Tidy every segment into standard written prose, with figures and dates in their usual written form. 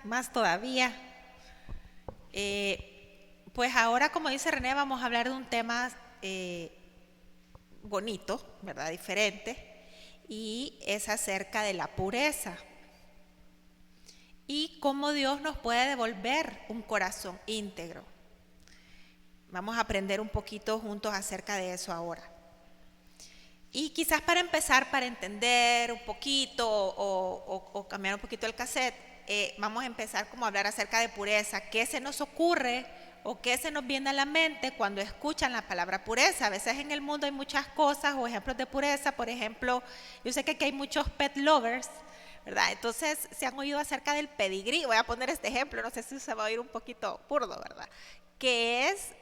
Más todavía. Pues ahora, como dice René, vamos a hablar de un tema bonito, ¿verdad? Diferente, y es acerca de la pureza y cómo Dios nos puede devolver un corazón íntegro. Vamos a aprender un poquito juntos acerca de eso ahora. Y quizás para empezar, para entender un poquito o cambiar un poquito el cassette, vamos a empezar como a hablar acerca de pureza. ¿Qué se nos ocurre o qué se nos viene a la mente cuando escuchan la palabra pureza? A veces en el mundo hay muchas cosas o ejemplos de pureza. Por ejemplo, yo sé que aquí hay muchos pet lovers, ¿verdad? Entonces se han oído acerca del pedigrí. Voy a poner este ejemplo, no sé si se va a oír un poquito burdo, ¿verdad? Que es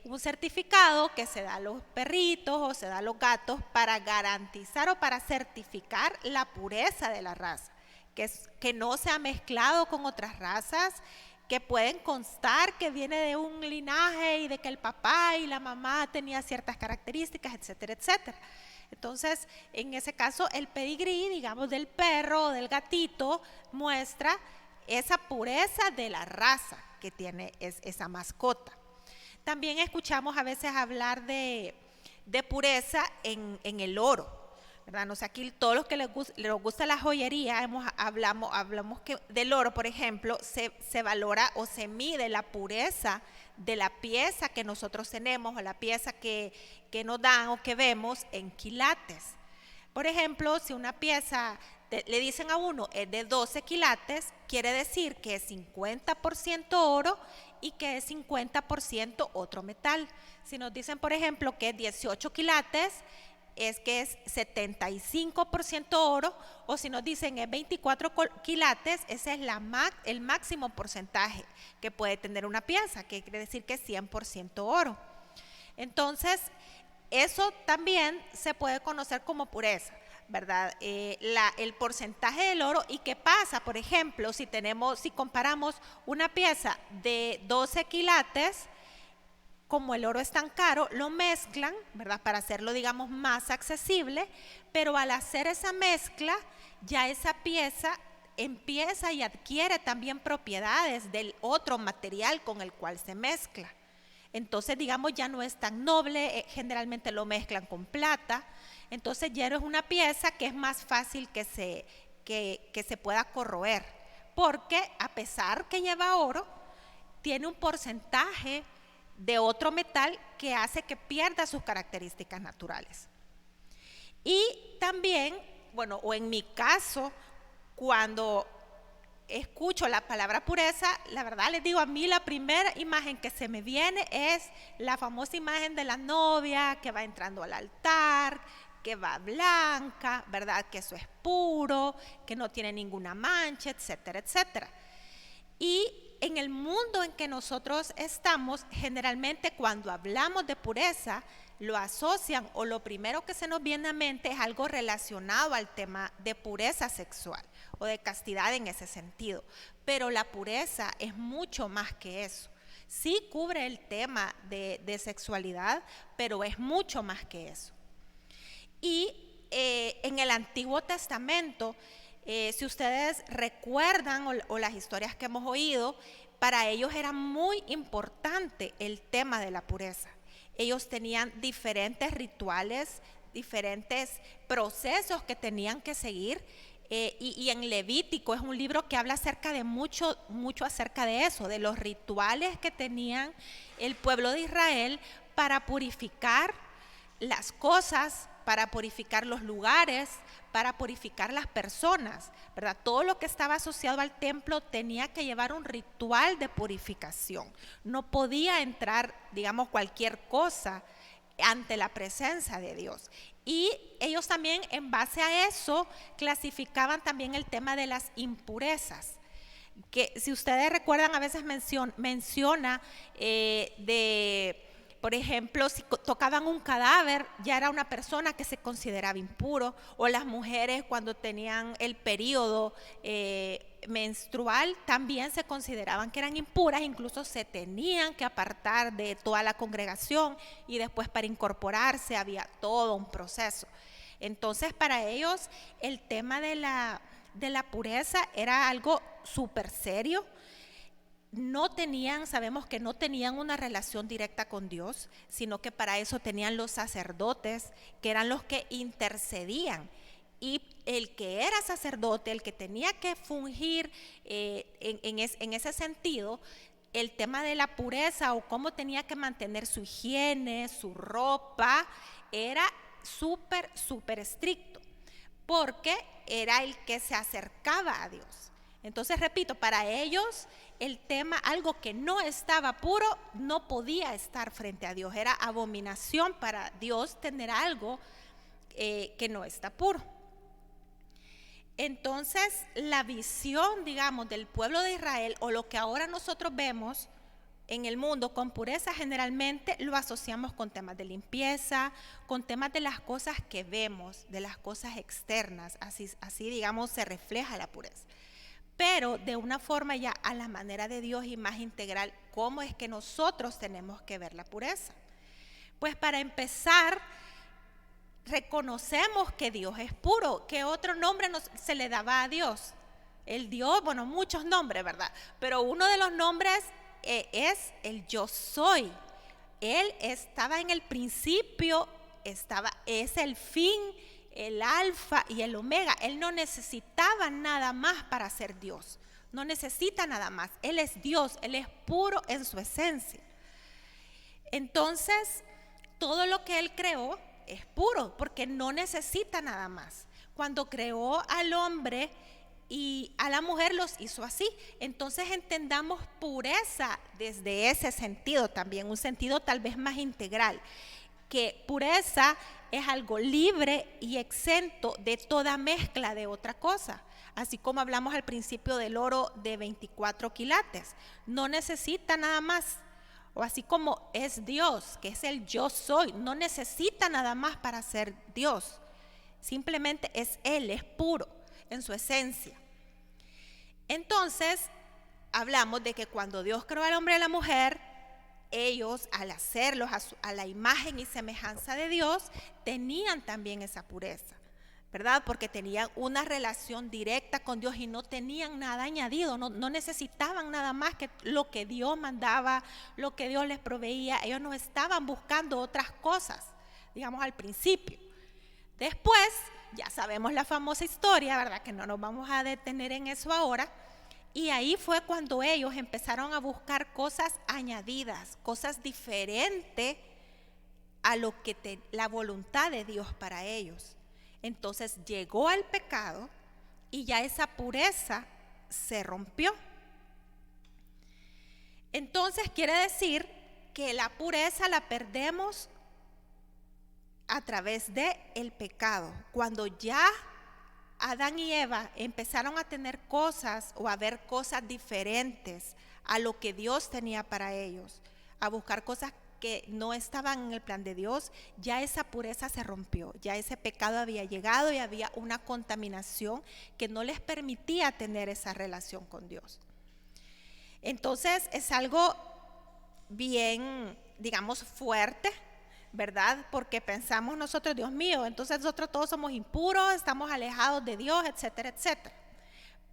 un certificado que se da a los perritos o se da a los gatos para garantizar o para certificar la pureza de la raza, que no se ha mezclado con otras razas, que pueden constar que viene de un linaje y de que el papá y la mamá tenían ciertas características, etcétera, etcétera. Entonces, en ese caso, el pedigrí, digamos, del perro o del gatito muestra esa pureza de la raza que tiene esa mascota. También escuchamos a veces hablar de pureza en el oro, ¿verdad? No sé, aquí todos los que les gusta la joyería, hablamos que del oro, por ejemplo, se valora o se mide la pureza de la pieza que nosotros tenemos o la pieza que nos dan o que vemos en quilates. Por ejemplo, si una pieza le dicen a uno es de 12 quilates, quiere decir que es 50% oro y que es 50% otro metal. Si nos dicen, por ejemplo, que es 18 quilates, es que es 75% oro, o si nos dicen es 24 quilates, ese es el máximo porcentaje que puede tener una pieza, que quiere decir que es 100% oro. Entonces, eso también se puede conocer como pureza, ¿verdad? El porcentaje del oro. ¿Y qué pasa? Por ejemplo, si comparamos una pieza de 12 quilates, como el oro es tan caro, lo mezclan, ¿verdad? Para hacerlo, digamos, más accesible, pero al hacer esa mezcla, ya esa pieza empieza y adquiere también propiedades del otro material con el cual se mezcla. Entonces, digamos, ya no es tan noble, generalmente lo mezclan con plata, entonces ya no es una pieza que es más fácil que se pueda corroer, porque a pesar que lleva oro, tiene un porcentaje de otro metal que hace que pierda sus características naturales. Y también, bueno, o en mi caso, cuando escucho la palabra pureza, la verdad les digo, a mí la primera imagen que se me viene es la famosa imagen de la novia que va entrando al altar, que va blanca, ¿verdad? Que eso es puro, que no tiene ninguna mancha, etcétera, etcétera. Y en el mundo en que nosotros estamos, generalmente cuando hablamos de pureza, lo asocian o lo primero que se nos viene a mente es algo relacionado al tema de pureza sexual o de castidad en ese sentido. Pero la pureza es mucho más que eso. Sí cubre el tema de sexualidad, pero es mucho más que eso. Y en el Antiguo Testamento, si ustedes recuerdan o las historias que hemos oído, para ellos era muy importante el tema de la pureza. Ellos tenían diferentes rituales, diferentes procesos que tenían que seguir, y en Levítico es un libro que habla acerca de mucho acerca de eso, de los rituales que tenían el pueblo de Israel para purificar las cosas, para purificar los lugares, para purificar las personas, ¿verdad? Todo lo que estaba asociado al templo tenía que llevar un ritual de purificación. No podía entrar, digamos, cualquier cosa ante la presencia de Dios. Y ellos también, en base a eso, clasificaban también el tema de las impurezas, que si ustedes recuerdan a veces menciona Por ejemplo, si tocaban un cadáver, ya era una persona que se consideraba impuro, o las mujeres cuando tenían el periodo menstrual también se consideraban que eran impuras, incluso se tenían que apartar de toda la congregación y después para incorporarse había todo un proceso. Entonces para ellos el tema de la pureza era algo súper serio. No tenían, sabemos que no tenían una relación directa con Dios, sino que para eso tenían los sacerdotes, que eran los que intercedían. Y el que era sacerdote, el que tenía que fungir en ese sentido, el tema de la pureza o cómo tenía que mantener su higiene, su ropa, era súper estricto, porque era el que se acercaba a Dios. Entonces, repito, para ellos el tema, algo que no estaba puro, no podía estar frente a Dios. Era abominación para Dios tener algo que no está puro. Entonces, la visión, digamos, del pueblo de Israel, o lo que ahora nosotros vemos en el mundo con pureza, generalmente lo asociamos con temas de limpieza, con temas de las cosas que vemos, de las cosas externas. Así digamos, se refleja la pureza. Pero de una forma ya a la manera de Dios y más integral, ¿cómo es que nosotros tenemos que ver la pureza? Pues para empezar, reconocemos que Dios es puro. ¿Qué otro nombre se le daba a Dios? El Dios, bueno, muchos nombres, ¿verdad? Pero uno de los nombres es el yo soy. Él estaba en el principio, es el fin, el alfa y el omega. Él no necesitaba nada más para ser Dios. No necesita nada más. Él es Dios, Él es puro en su esencia. Entonces, todo lo que Él creó es puro porque no necesita nada más. Cuando creó al hombre y a la mujer los hizo así. Entonces entendamos pureza desde ese sentido también, un sentido tal vez más integral, que pureza es algo libre y exento de toda mezcla de otra cosa. Así como hablamos al principio del oro de 24 quilates, no necesita nada más. O así como es Dios, que es el yo soy, no necesita nada más para ser Dios. Simplemente es Él, es puro en su esencia. Entonces, hablamos de que cuando Dios creó al hombre y a la mujer, ellos al hacerlos a la imagen y semejanza de Dios, tenían también esa pureza, ¿verdad? Porque tenían una relación directa con Dios y no tenían nada añadido, no necesitaban nada más que lo que Dios mandaba, lo que Dios les proveía. Ellos no estaban buscando otras cosas, digamos al principio. Después, ya sabemos la famosa historia, ¿verdad? Que no nos vamos a detener en eso ahora. Y ahí fue cuando ellos empezaron a buscar cosas añadidas, cosas diferentes a lo que la voluntad de Dios para ellos. Entonces llegó al pecado y ya esa pureza se rompió. Entonces quiere decir que la pureza la perdemos a través del pecado. Cuando ya Adán y Eva empezaron a tener cosas o a ver cosas diferentes a lo que Dios tenía para ellos, a buscar cosas que no estaban en el plan de Dios, ya esa pureza se rompió, ya ese pecado había llegado y había una contaminación que no les permitía tener esa relación con Dios. Entonces es algo bien, digamos, fuerte, ¿verdad? Porque pensamos nosotros, Dios mío, entonces nosotros todos somos impuros, estamos alejados de Dios, etcétera, etcétera.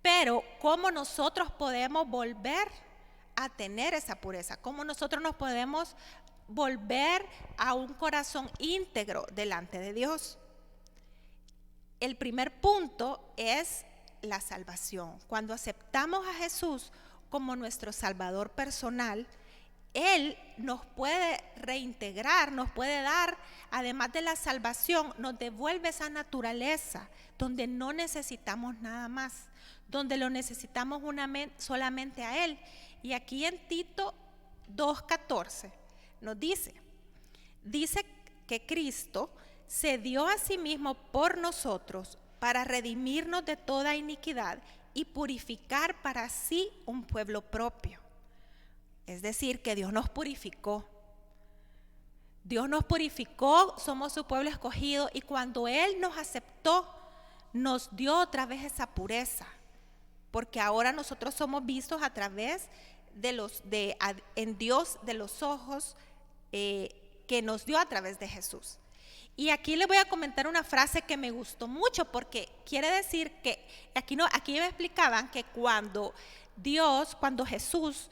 Pero ¿cómo nosotros podemos volver a tener esa pureza? ¿Cómo nosotros nos podemos volver a un corazón íntegro delante de Dios? El primer punto es la salvación. Cuando aceptamos a Jesús como nuestro Salvador personal, Él nos puede reintegrar, nos puede dar, además de la salvación, nos devuelve esa naturaleza donde no necesitamos nada más, donde lo necesitamos solamente a Él. Y aquí en Tito 2:14 nos dice que Cristo se dio a sí mismo por nosotros para redimirnos de toda iniquidad y purificar para sí un pueblo propio. Es decir, que Dios nos purificó. Dios nos purificó, somos su pueblo escogido y cuando Él nos aceptó, nos dio otra vez esa pureza, porque ahora nosotros somos vistos a través en Dios de los ojos que nos dio a través de Jesús. Y aquí les voy a comentar una frase que me gustó mucho porque quiere decir que aquí me explicaban que cuando Jesús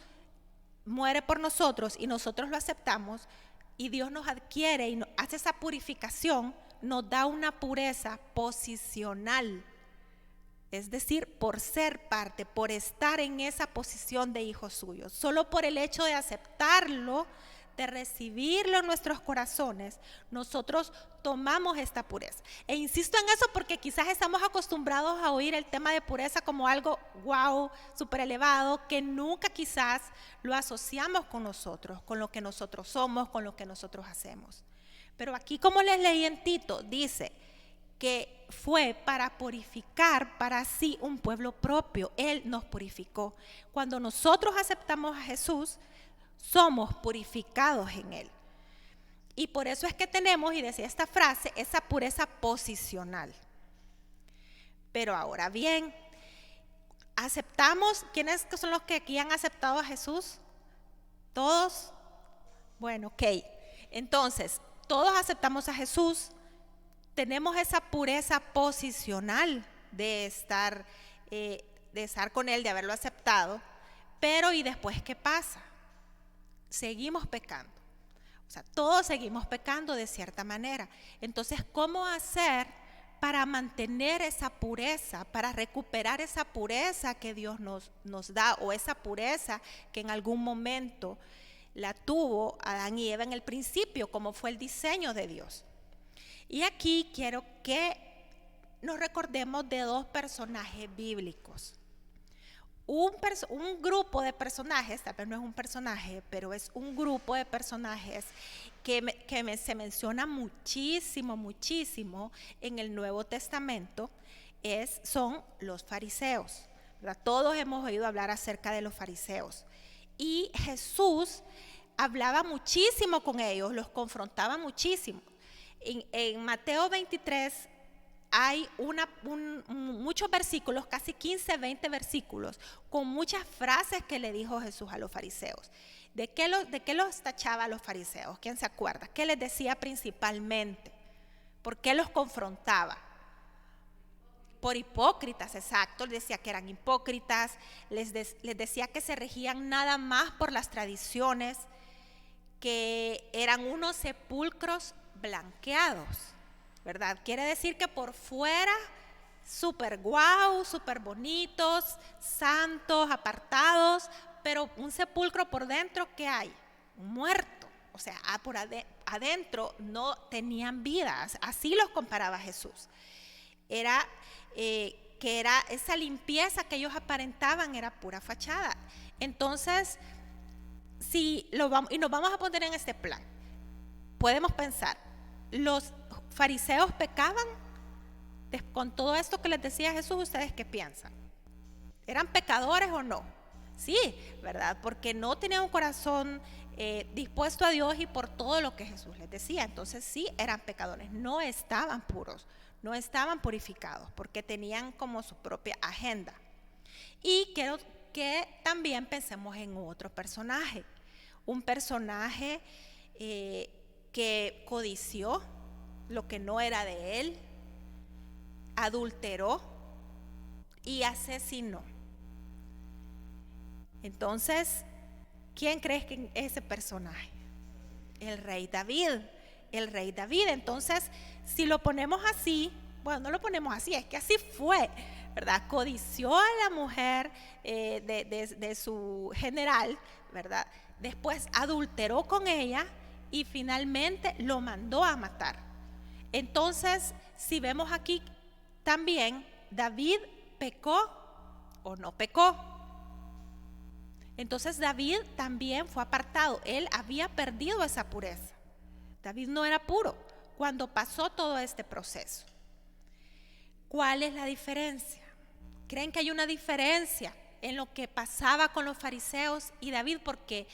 muere por nosotros y nosotros lo aceptamos y Dios nos adquiere y nos hace esa purificación, nos da una pureza posicional. Es decir, por ser parte, por estar en esa posición de hijos suyos. Solo por el hecho de aceptarlo, de recibirlo en nuestros corazones, nosotros tomamos esta pureza. E insisto en eso porque quizás estamos acostumbrados a oír el tema de pureza como algo wow, súper elevado, que nunca quizás lo asociamos con nosotros, con lo que nosotros somos, con lo que nosotros hacemos. Pero aquí, como les leí en Tito, dice que fue para purificar para sí un pueblo propio. Él nos purificó. Cuando nosotros aceptamos a Jesús, somos purificados en Él. Y por eso es que tenemos, y decía esta frase, esa pureza posicional. Pero ahora bien, ¿aceptamos? ¿Quiénes son los que aquí han aceptado a Jesús? ¿Todos? Bueno, ok. Entonces, todos aceptamos a Jesús. Tenemos esa pureza posicional de estar con Él, de haberlo aceptado. Pero ¿y después qué pasa? Seguimos pecando. O sea, todos seguimos pecando de cierta manera. Entonces, ¿cómo hacer para mantener esa pureza, para recuperar esa pureza que Dios nos da, o esa pureza que en algún momento la tuvo Adán y Eva en el principio, como fue el diseño de Dios? Y aquí quiero que nos recordemos de dos personajes bíblicos. Un grupo de personajes, tal vez no es un personaje, pero es un grupo de personajes que se menciona muchísimo, muchísimo en el Nuevo Testamento, son los fariseos, ¿verdad? Todos hemos oído hablar acerca de los fariseos. Y Jesús hablaba muchísimo con ellos, los confrontaba muchísimo. En Mateo 23 hay muchos versículos, casi 15, 20 versículos, con muchas frases que le dijo Jesús a los fariseos. ¿De qué los tachaba a los fariseos? ¿Quién se acuerda? ¿Qué les decía principalmente? ¿Por qué los confrontaba? Por hipócritas, exacto. Les decía que eran hipócritas, les decía que se regían nada más por las tradiciones, que eran unos sepulcros blanqueados, ¿verdad? Quiere decir que por fuera súper guau, súper bonitos, santos, apartados, pero un sepulcro por dentro, ¿qué hay? Muerto. O sea, por adentro no tenían vida. Así los comparaba Jesús. Era esa limpieza que ellos aparentaban era pura fachada. Entonces, y nos vamos a poner en este plan, podemos pensar, ¿los fariseos pecaban con todo esto que les decía Jesús? ¿Ustedes qué piensan? ¿Eran pecadores o no? Sí, ¿verdad? Porque no tenían un corazón dispuesto a Dios y por todo lo que Jesús les decía. Entonces sí, eran pecadores, no estaban puros, no estaban purificados, porque tenían como su propia agenda. Y quiero que también pensemos en otro personaje, un personaje que codició lo que no era de él, adulteró y asesinó. Entonces, ¿quién crees que es ese personaje? El rey David. El rey David. Entonces, si lo ponemos así, bueno, no lo ponemos así, es que así fue, ¿verdad? Codició a la mujer de su general, ¿verdad? Después adulteró con ella y finalmente lo mandó a matar. Entonces, si vemos aquí también, David pecó o no pecó. Entonces David también fue apartado, él había perdido esa pureza. David no era puro cuando pasó todo este proceso. ¿Cuál es la diferencia? ¿Creen que hay una diferencia en lo que pasaba con los fariseos y David? Porque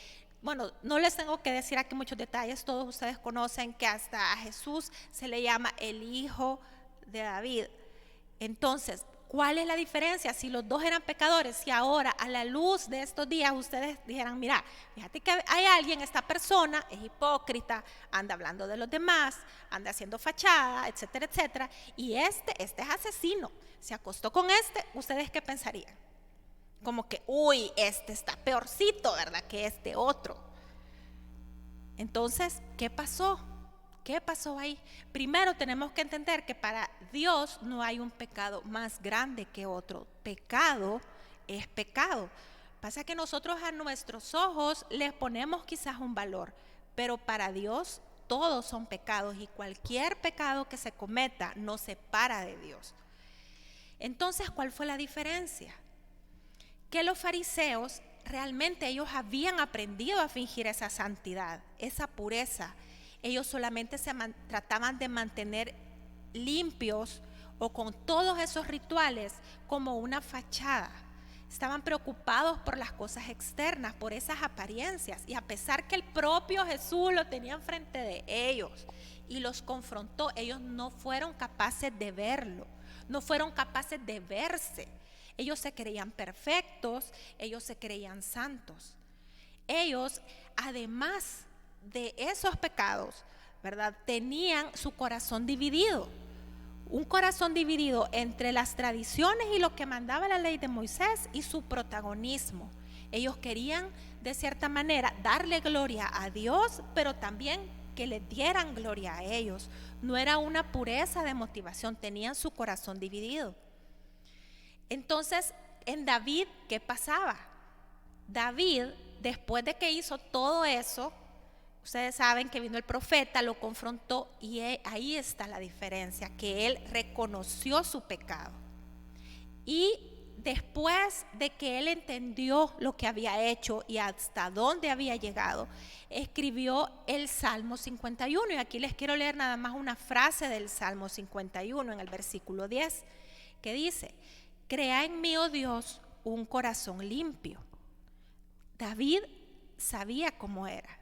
bueno, no les tengo que decir aquí muchos detalles, todos ustedes conocen que hasta a Jesús se le llama el hijo de David. Entonces, ¿cuál es la diferencia? Si los dos eran pecadores, si ahora a la luz de estos días ustedes dijeran, mira, fíjate que hay alguien, esta persona es hipócrita, anda hablando de los demás, anda haciendo fachada, etcétera, etcétera, y este es asesino, se acostó con este, ¿ustedes qué pensarían? Como que, uy, este está peorcito, ¿verdad? Que este otro. Entonces, ¿qué pasó? ¿Qué pasó ahí? Primero tenemos que entender que para Dios no hay un pecado más grande que otro. Pecado es pecado. Pasa que nosotros a nuestros ojos les ponemos quizás un valor, pero para Dios todos son pecados y cualquier pecado que se cometa nos separa de Dios. Entonces, ¿cuál fue la diferencia? Que los fariseos realmente ellos habían aprendido a fingir esa santidad, esa pureza. Ellos solamente trataban de mantener limpios o con todos esos rituales como una fachada. Estaban preocupados por las cosas externas, por esas apariencias. Y a pesar que el propio Jesús lo tenía enfrente de ellos y los confrontó, ellos no fueron capaces de verlo, no fueron capaces de verse. Ellos se creían perfectos, ellos se creían santos. Ellos, además de esos pecados, ¿verdad?, tenían su corazón dividido. Un corazón dividido entre las tradiciones y lo que mandaba la ley de Moisés y su protagonismo. Ellos querían, de cierta manera, darle gloria a Dios, pero también que le dieran gloria a ellos. No era una pureza de motivación, tenían su corazón dividido. Entonces, en David, ¿qué pasaba? David, después de que hizo todo eso, ustedes saben que vino el profeta, lo confrontó y ahí está la diferencia, que él reconoció su pecado. Y después de que él entendió lo que había hecho y hasta dónde había llegado, escribió el Salmo 51. Y aquí les quiero leer nada más una frase del Salmo 51 en el versículo 10, que dice: crea en mí, oh Dios, un corazón limpio. David sabía cómo era.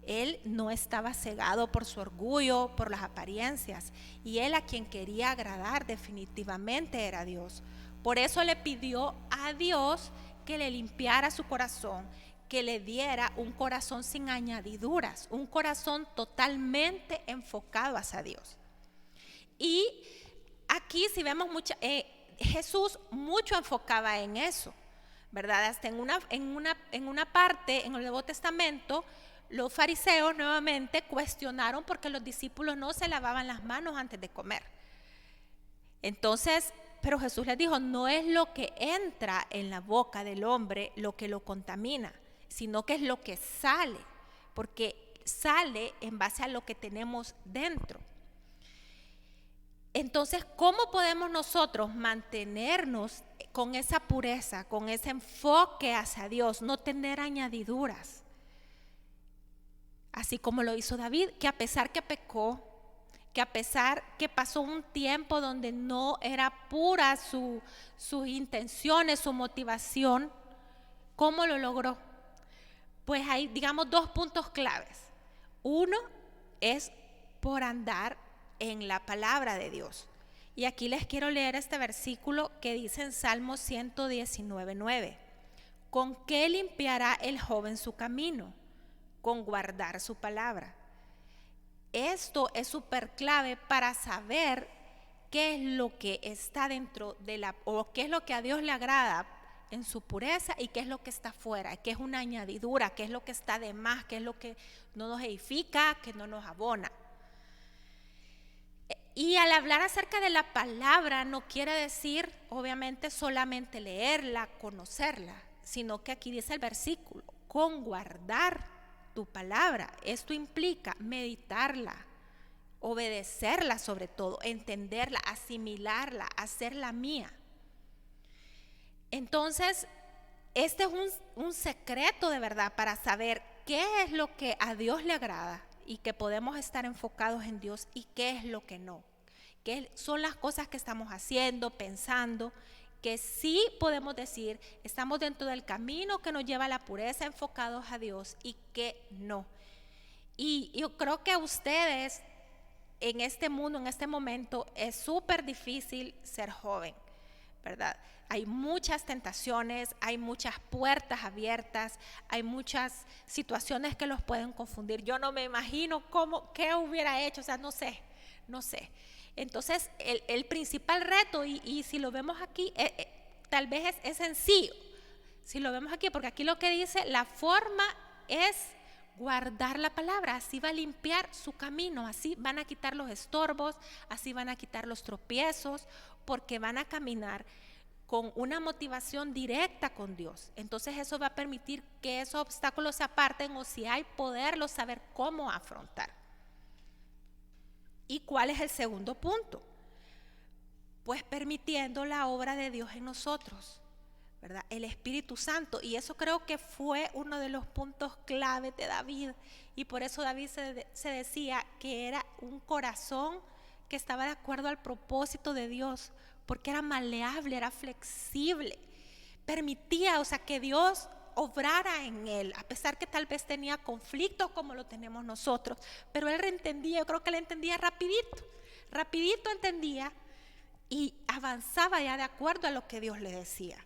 Él no estaba cegado por su orgullo, por las apariencias, y él a quien quería agradar definitivamente era Dios. Por eso le pidió a Dios que le limpiara su corazón, que le diera un corazón sin añadiduras, un corazón totalmente enfocado hacia Dios. Y aquí si vemos Jesús mucho enfocaba en eso, ¿verdad? Hasta en una parte en el Nuevo Testamento, los fariseos nuevamente cuestionaron porque los discípulos no se lavaban las manos antes de comer. Entonces, pero Jesús les dijo, no es lo que entra en la boca del hombre lo que lo contamina, sino que es lo que sale, porque sale en base a lo que tenemos dentro. Entonces, ¿cómo podemos nosotros mantenernos con esa pureza, con ese enfoque hacia Dios, no tener añadiduras? Así como lo hizo David, que a pesar que pecó, que a pesar que pasó un tiempo donde no era pura sus intenciones, su motivación, ¿cómo lo logró? Pues hay, digamos, dos puntos claves. Uno es por andar en la palabra de Dios. Y aquí les quiero leer este versículo que dice en Salmo 119:9. ¿Con qué limpiará el joven su camino? Con guardar su palabra. Esto es súper clave para saber qué es lo que está dentro o qué es lo que a Dios le agrada en su pureza y qué es lo que está fuera, qué es una añadidura, qué es lo que está de más, qué es lo que no nos edifica, que no nos abona. Y al hablar acerca de la palabra no quiere decir obviamente solamente leerla, conocerla, sino que aquí dice el versículo, con guardar tu palabra. Esto implica meditarla, obedecerla sobre todo, entenderla, asimilarla, hacerla mía. Entonces, este es un secreto de verdad para saber qué es lo que a Dios le agrada y que podemos estar enfocados en Dios y qué es lo que no. Qué son las cosas que estamos haciendo, pensando, que sí podemos decir, estamos dentro del camino que nos lleva a la pureza, enfocados a Dios, y que no. Y yo creo que a ustedes en este mundo, en este momento, es súper difícil ser joven, ¿verdad? Hay muchas tentaciones, hay muchas puertas abiertas, hay muchas situaciones que los pueden confundir. Yo no me imagino qué hubiera hecho, o sea, no sé. Entonces, el principal reto, y si lo vemos aquí, tal vez es sencillo, si lo vemos aquí, porque aquí lo que dice, la forma es guardar la palabra, así va a limpiar su camino, así van a quitar los estorbos, así van a quitar los tropiezos, porque van a caminar con una motivación directa con Dios. Entonces eso va a permitir que esos obstáculos se aparten, o si hay, poderlos saber cómo afrontar. ¿Y cuál es el segundo punto? Pues permitiendo la obra de Dios en nosotros, ¿verdad? El Espíritu Santo. Y eso creo que fue uno de los puntos clave de David. Y por eso David se decía que era un corazón que estaba de acuerdo al propósito de Dios, porque era maleable, era flexible. Permitía, o sea, que Dios obrara en él, a pesar que tal vez tenía conflictos como lo tenemos nosotros, pero él entendía, yo creo que él entendía rapidito entendía, y avanzaba ya de acuerdo a lo que Dios le decía.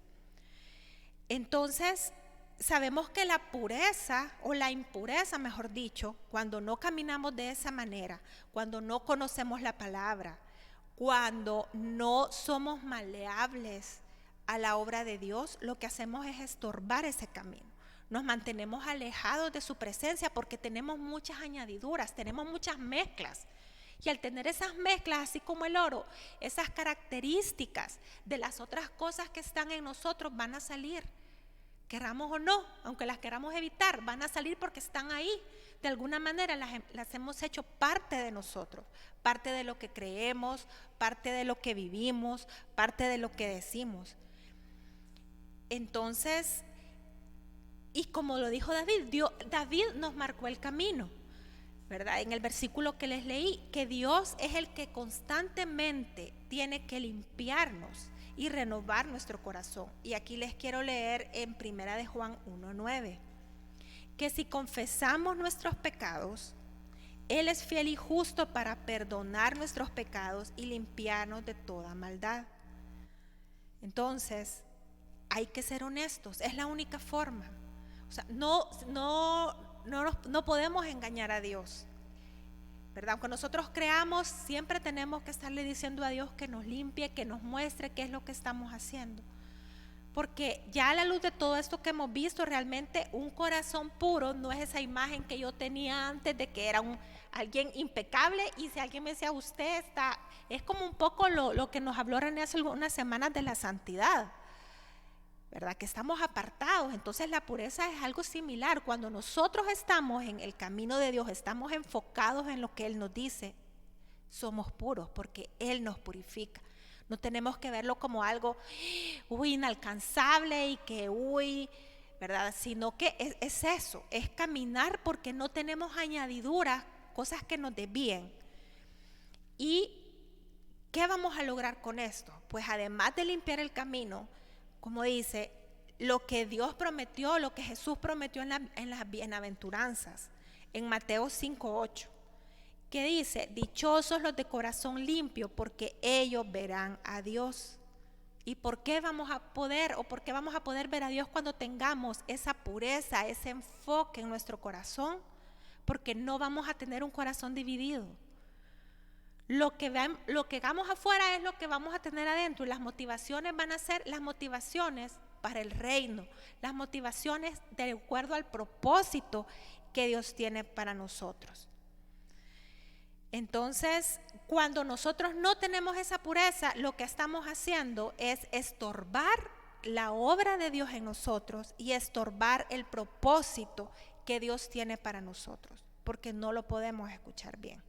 Entonces, sabemos que la pureza, o la impureza, mejor dicho, cuando no caminamos de esa manera, cuando no conocemos la palabra, cuando no somos maleables a la obra de Dios, lo que hacemos es estorbar ese camino. Nos mantenemos alejados de su presencia porque tenemos muchas añadiduras, tenemos muchas mezclas. Y al tener esas mezclas, así como el oro, esas características de las otras cosas que están en nosotros van a salir, queramos o no, aunque las queramos evitar, van a salir porque están ahí. De alguna manera las hemos hecho parte de nosotros, parte de lo que creemos, parte de lo que vivimos, parte de lo que decimos. Entonces, y como lo dijo David, David nos marcó el camino, ¿verdad? En el versículo que les leí, que Dios es el que constantemente tiene que limpiarnos y renovar nuestro corazón. Y aquí les quiero leer en 1 de Juan 1:9, que si confesamos nuestros pecados, Él es fiel y justo para perdonar nuestros pecados y limpiarnos de toda maldad. Entonces, hay que ser honestos, es la única forma. O sea, no podemos engañar a Dios, ¿verdad? Aunque nosotros creamos, siempre tenemos que estarle diciendo a Dios que nos limpie, que nos muestre qué es lo que estamos haciendo. Porque ya a la luz de todo esto que hemos visto, realmente un corazón puro no es esa imagen que yo tenía antes de que era alguien impecable. Y si alguien me decía, usted está, es como un poco lo que nos habló René hace algunas semanas de la santidad, ¿verdad? Que estamos apartados. Entonces la pureza es algo similar. Cuando nosotros estamos en el camino de Dios, estamos enfocados en lo que Él nos dice, somos puros porque Él nos purifica. No tenemos que verlo como algo inalcanzable y que ¿verdad? Sino que es eso, es caminar porque no tenemos añadiduras, cosas que nos desvíen. ¿Y qué vamos a lograr con esto? Pues además de limpiar el camino, como dice, lo que Dios prometió, lo que Jesús prometió en las bienaventuranzas, en Mateo 5:8, que dice, dichosos los de corazón limpio, porque ellos verán a Dios. ¿Y por qué vamos a poder ver a Dios cuando tengamos esa pureza, ese enfoque en nuestro corazón? Porque no vamos a tener un corazón dividido. Lo que hagamos afuera es lo que vamos a tener adentro, y las motivaciones van a ser las motivaciones para el reino, las motivaciones de acuerdo al propósito que Dios tiene para nosotros. Entonces, cuando nosotros no tenemos esa pureza, lo que estamos haciendo es estorbar la obra de Dios en nosotros y estorbar el propósito que Dios tiene para nosotros, porque no lo podemos escuchar bien.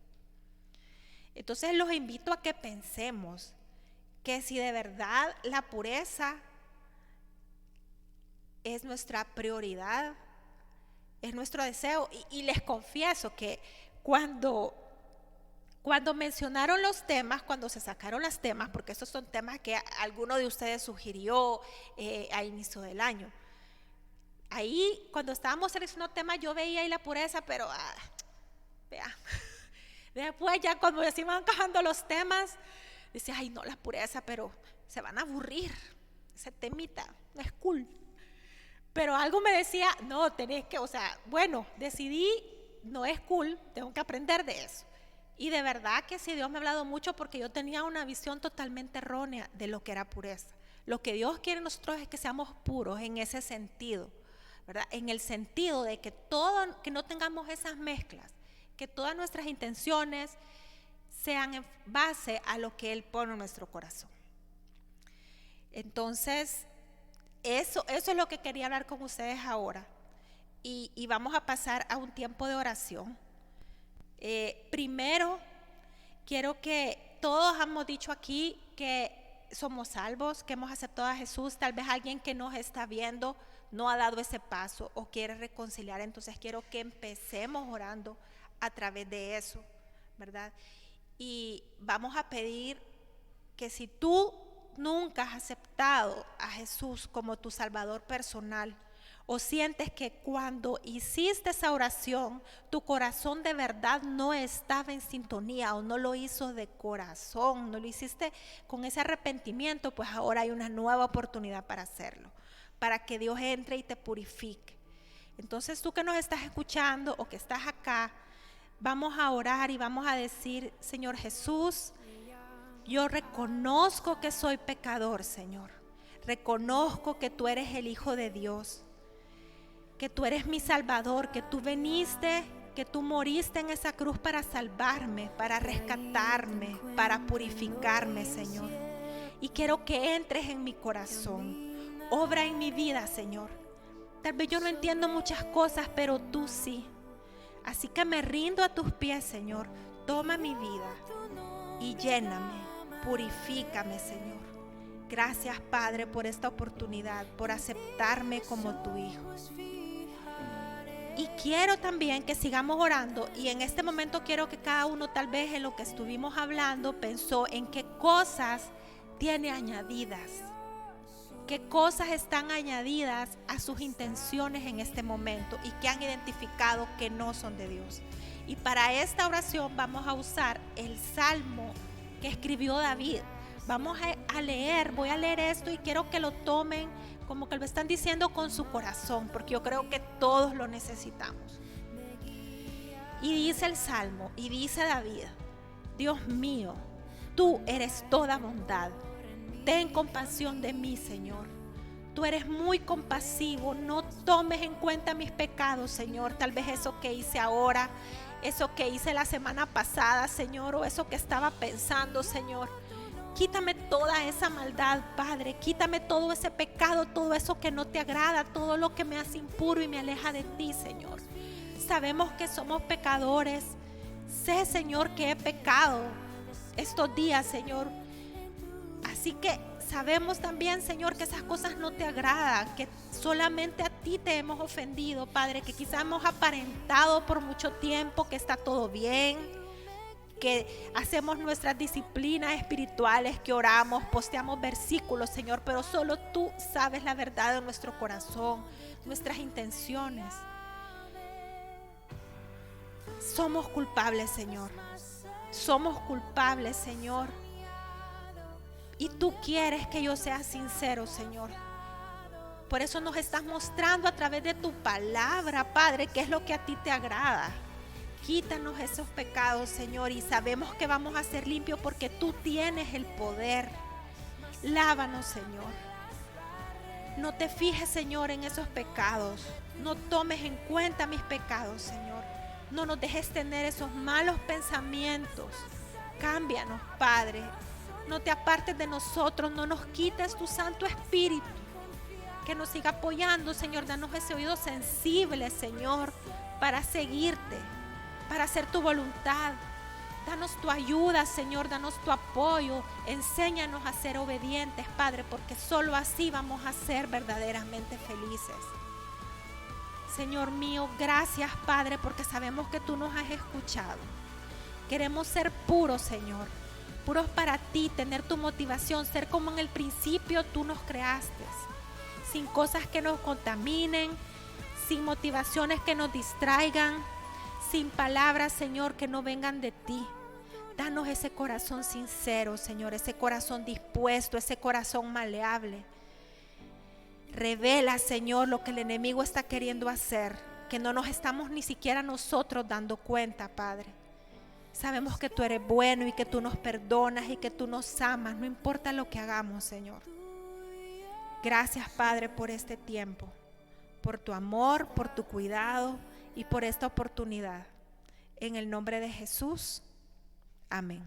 Entonces los invito a que pensemos que si de verdad la pureza es nuestra prioridad, es nuestro deseo, y les confieso que cuando Cuando mencionaron los temas, cuando se sacaron los temas, porque esos son temas que alguno de ustedes sugirió a inicio del año. Ahí, cuando estábamos seleccionando temas, yo veía ahí la pureza, pero vea. Después ya cuando se iban encajando los temas, decía, ay no, la pureza, pero se van a aburrir. Ese temita no es cool. Pero algo me decía, no, tenés que, bueno, decidí, no es cool, tengo que aprender de eso. Y de verdad que sí, Dios me ha hablado mucho porque yo tenía una visión totalmente errónea de lo que era pureza. Lo que Dios quiere en nosotros es que seamos puros en ese sentido, ¿verdad? En el sentido de que que no tengamos esas mezclas, que todas nuestras intenciones sean en base a lo que Él pone en nuestro corazón. Entonces, eso es lo que quería hablar con ustedes ahora. Y vamos a pasar a un tiempo de oración. Primero, quiero que todos hemos dicho aquí que somos salvos, que hemos aceptado a Jesús. Tal vez alguien que nos está viendo no ha dado ese paso o quiere reconciliar. Entonces quiero que empecemos orando a través de eso, ¿verdad? Y vamos a pedir que si tú nunca has aceptado a Jesús como tu Salvador personal, o sientes que cuando hiciste esa oración tu corazón de verdad no estaba en sintonía o no lo hizo de corazón, no lo hiciste con ese arrepentimiento, pues ahora hay una nueva oportunidad para hacerlo, para que Dios entre y te purifique. Entonces tú que nos estás escuchando o que estás acá, vamos a orar y vamos a decir, Señor Jesús, yo reconozco que soy pecador, Señor. Reconozco que tú eres el Hijo de Dios, que tú eres mi Salvador, que tú viniste, que tú moriste en esa cruz para salvarme, para rescatarme, para purificarme, Señor. Y quiero que entres en mi corazón, obra en mi vida, Señor. Tal vez yo no entiendo muchas cosas, pero tú sí. Así que me rindo a tus pies, Señor. Toma mi vida y lléname, purifícame, Señor. Gracias, Padre, por esta oportunidad, por aceptarme como tu Hijo. Y quiero también que sigamos orando, y en este momento quiero que cada uno, tal vez en lo que estuvimos hablando, pensó en qué cosas tiene añadidas, qué cosas están añadidas a sus intenciones en este momento y que han identificado que no son de Dios. Y para esta oración vamos a usar el salmo que escribió David. Vamos a leer, voy a leer esto y quiero que lo tomen como que lo están diciendo con su corazón, porque yo creo que todos lo necesitamos. Y dice el salmo, y dice David: Dios mío, tú eres toda bondad, ten compasión de mí, Señor. Tú eres muy compasivo, no tomes en cuenta mis pecados, Señor. Tal vez eso que hice ahora, eso que hice la semana pasada, Señor, o eso que estaba pensando, Señor. Quítame toda esa maldad, Padre. Quítame todo ese pecado, todo eso que no te agrada, todo lo que me hace impuro y me aleja de ti, Señor. Sabemos que somos pecadores. Sé, Señor, que he pecado estos días, Señor. Así que sabemos también, Señor, que esas cosas no te agradan, que solamente a ti te hemos ofendido, Padre, que quizás hemos aparentado por mucho tiempo que está todo bien, que hacemos nuestras disciplinas espirituales, que oramos, posteamos versículos, Señor, pero solo tú sabes la verdad de nuestro corazón, nuestras intenciones. Somos culpables, Señor. Somos culpables, Señor. Y tú quieres que yo sea sincero, Señor. Por eso nos estás mostrando a través de tu palabra, Padre, qué es lo que a ti te agrada. Quítanos esos pecados, Señor, y sabemos que vamos a ser limpios porque tú tienes el poder. Lávanos, Señor. No te fijes, Señor, en esos pecados. No tomes en cuenta mis pecados, Señor. No nos dejes tener esos malos pensamientos. Cámbianos, Padre. No te apartes de nosotros, no nos quites tu Santo Espíritu. Que nos siga apoyando, Señor. Danos ese oído sensible, Señor, para seguirte, para hacer tu voluntad. Danos tu ayuda, Señor, danos tu apoyo. Enséñanos a ser obedientes, Padre, porque solo así vamos a ser verdaderamente felices. Señor mío, gracias, Padre, porque sabemos que tú nos has escuchado, Queremos ser puros, Señor, puros para ti, tener tu motivación, ser como en el principio tú nos creaste, sin cosas que nos contaminen, sin motivaciones que nos distraigan, sin palabras, Señor, que no vengan de ti. Danos ese corazón sincero, Señor, ese corazón dispuesto, ese corazón maleable. Revela, Señor, lo que el enemigo está queriendo hacer, que no nos estamos ni siquiera nosotros dando cuenta, Padre. Sabemos que tú eres bueno y que tú nos perdonas y que tú nos amas, no importa lo que hagamos, Señor. Gracias, Padre, por este tiempo, por tu amor, por tu cuidado y por esta oportunidad. En el nombre de Jesús, amén.